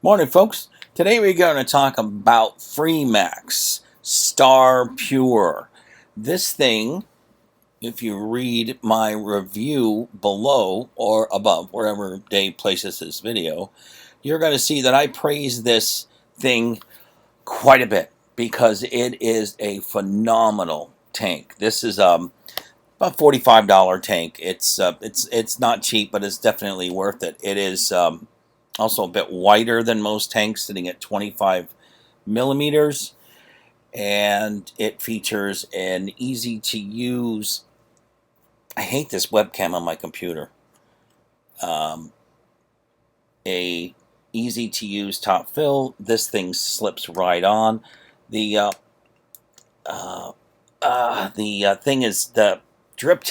Morning, folks. Today we're going to talk about Freemax Starre Pure. This thing, if you read my review below or above, wherever Dave places this video, you're going to see that I praise this thing quite a bit because it is a phenomenal tank. This is about $45 tank. It's not cheap, but it's definitely worth it. It is also a bit wider than most tanks, sitting at 25 millimeters, and it features an easy to use, I hate this webcam on my computer, a easy to use top fill. This thing slips right on. The thing is the drip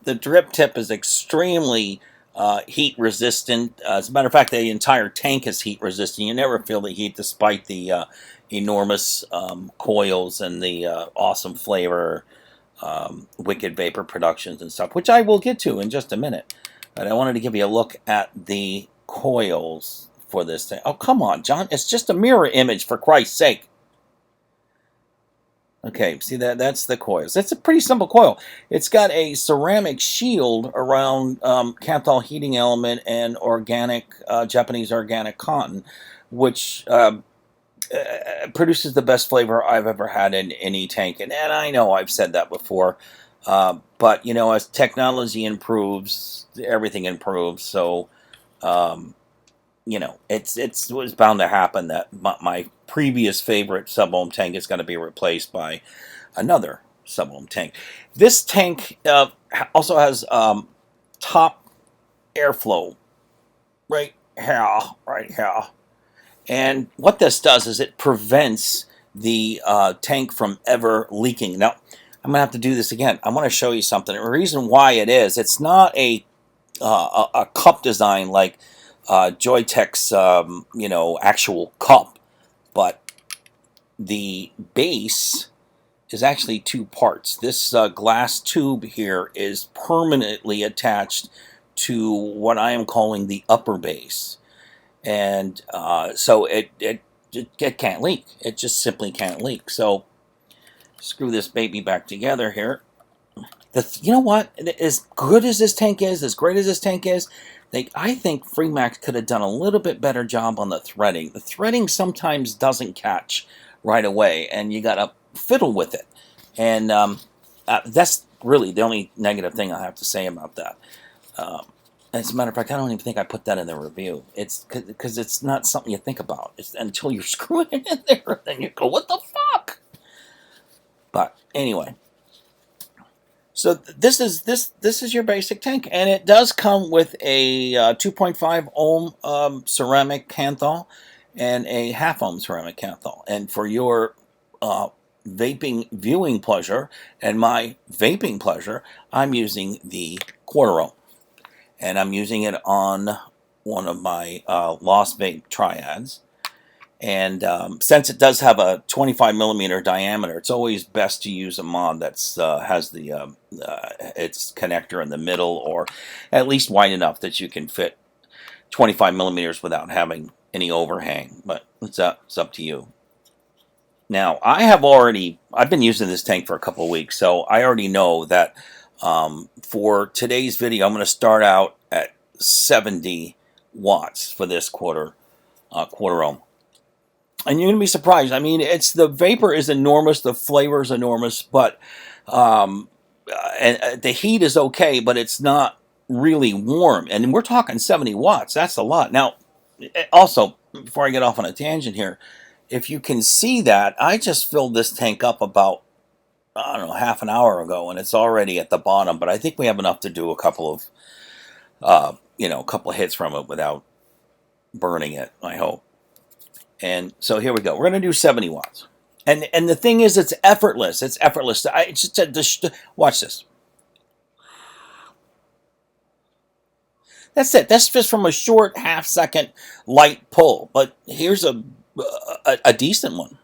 the drip tip is extremely heat resistant. As a matter of fact, the entire tank is heat resistant. You never feel the heat despite the enormous coils and the awesome flavor, wicked vapor productions and stuff, which I will get to in just a minute. But I wanted to give you a look at the coils for this thing. Oh, come on, John. It's just a mirror image, for Christ's sake. Okay, see that's the coils. It's a pretty simple coil. It's got a ceramic shield around Kanthal heating element and organic Japanese organic cotton, which produces the best flavor I've ever had in any tank. And I know I've said that before, but you know, as technology improves, everything improves. So you know, it was bound to happen that my previous favorite Sub-Ohm tank is going to be replaced by another Sub-Ohm tank. This tank also has top airflow right here. And what this does is it prevents the tank from ever leaking. Now, I'm going to have to do this again. I want to show you something. The reason why it's not a cup design like Joytech's, you know, actual cup, but the base is actually two parts. This glass tube here is permanently attached to what I am calling the upper base, and so it can't leak. It just simply can't leak. So screw this baby back together here. You know what? As good as this tank is, as great as this tank is, I think Freemax could have done a little bit better job on the threading. The threading sometimes doesn't catch right away, and you got to fiddle with it. And that's really the only negative thing I have to say about that. As a matter of fact, I don't even think I put that in the review. It's because it's not something you think about. It's until you're screwing it in there, then you go, "What the fuck?" But anyway. So this is your basic tank, and it does come with a 2.5 ohm ceramic Kanthal and a half ohm ceramic Kanthal. And for your vaping viewing pleasure and my vaping pleasure, I'm using the quarter ohm, and I'm using it on one of my Lost Vape triads. And since it does have a 25 millimeter diameter, it's always best to use a mod that's has the its connector in the middle, or at least wide enough that you can fit 25 millimeters without having any overhang. But it's up to you. Now, I've been using this tank for a couple of weeks, so I already know that for today's video, I'm going to start out at 70 watts for this quarter ohm. And you're going to be surprised. I mean, the vapor is enormous, the flavor is enormous, but and the heat is okay, but it's not really warm. And we're talking 70 watts. That's a lot. Now, also, before I get off on a tangent here, if you can see that, I just filled this tank up about, I don't know, half an hour ago, and it's already at the bottom. But I think we have enough to do a couple of, you know, a couple of hits from it without burning it, I hope. And so here we go. We're going to do 70 watts. And the thing is, it's effortless. It's effortless. Watch this. That's it. That's just from a short half-second light pull. But here's a decent one.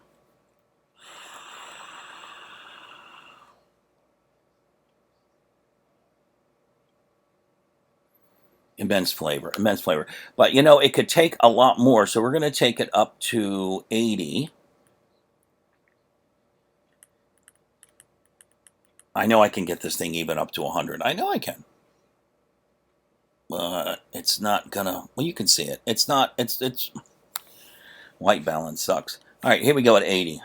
Immense flavor, immense flavor. But, you know, it could take a lot more, so we're going to take it up to 80. I know I can get this thing even up to 100. I know I can. It's not gonna, well, you can see it. It's not, it's, white balance sucks. All right, here we go at 80.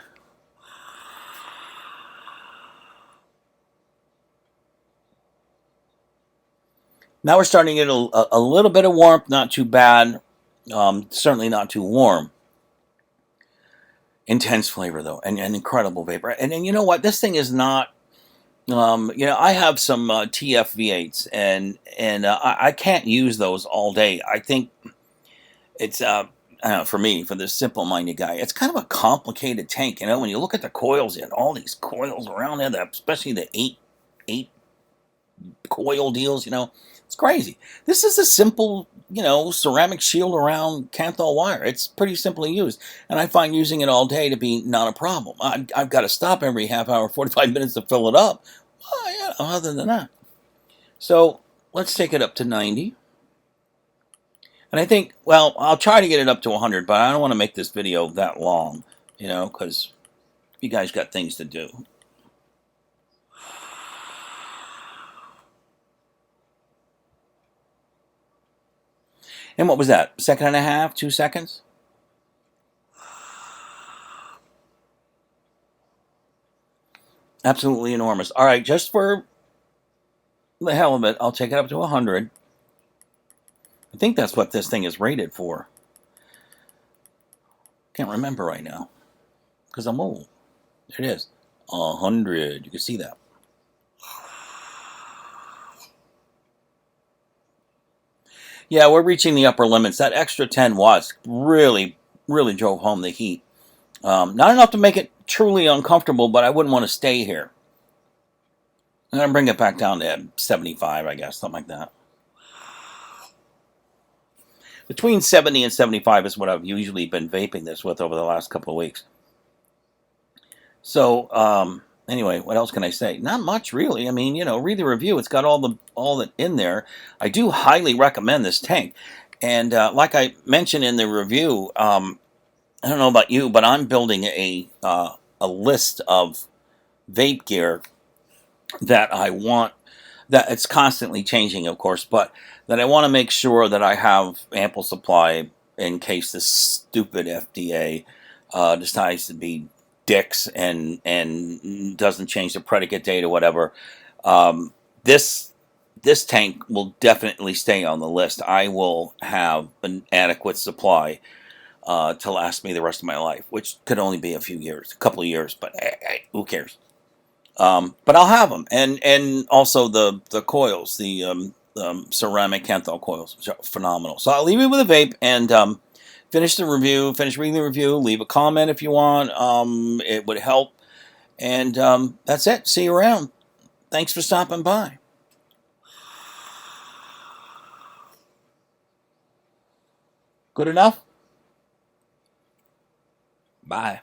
Now we're starting to get a little bit of warmth, not too bad. Certainly not too warm. Intense flavor, though, and incredible vapor. And then, you know what? This thing is not, you know, I have some TF V8s, and I can't use those all day. I think it's, I don't know, for me, for this simple-minded guy, it's kind of a complicated tank. You know, when you look at the coils, you have all these coils around there, especially the eight coil deals, you know. It's crazy. This is a simple, you know, ceramic shield around Kanthal wire. It's pretty simply used, and I find using it all day to be not a problem. I've got to stop every half hour, 45 minutes to fill it up. Well, yeah, other than that. So let's take it up to 90. And I think, well, I'll try to get it up to 100, but I don't want to make this video that long, you know, because you guys got things to do. And what was that? Second and a half, 2 seconds? Absolutely enormous. All right, just for the hell of it, I'll take it up to 100. I think that's what this thing is rated for. Can't remember right now because I'm old. There it is. 100. You can see that. Yeah, we're reaching the upper limits. That extra 10 watts really, really drove home the heat. Not enough to make it truly uncomfortable, but I wouldn't want to stay here. I'm going to bring it back down to 75, I guess, something like that. Between 70 and 75 is what I've usually been vaping this with over the last couple of weeks. So, anyway, what else can I say? Not much, really. I mean, you know, read the review. It's got all that in there. I do highly recommend this tank. And like I mentioned in the review, I don't know about you, but I'm building a list of vape gear that I want, that it's constantly changing, of course, but that I want to make sure that I have ample supply in case this stupid FDA decides to be dicks and doesn't change the predicate date or whatever. This tank will definitely stay on the list. I will have an adequate supply to last me the rest of my life, which could only be a few years, a couple of years, but who cares? But I'll have them, and also the coils, the ceramic Kanthal coils, which are phenomenal. So I'll leave you with a vape and finish the review. Finish reading the review. Leave a comment if you want. It would help. And that's it. See you around. Thanks for stopping by. Good enough? Bye.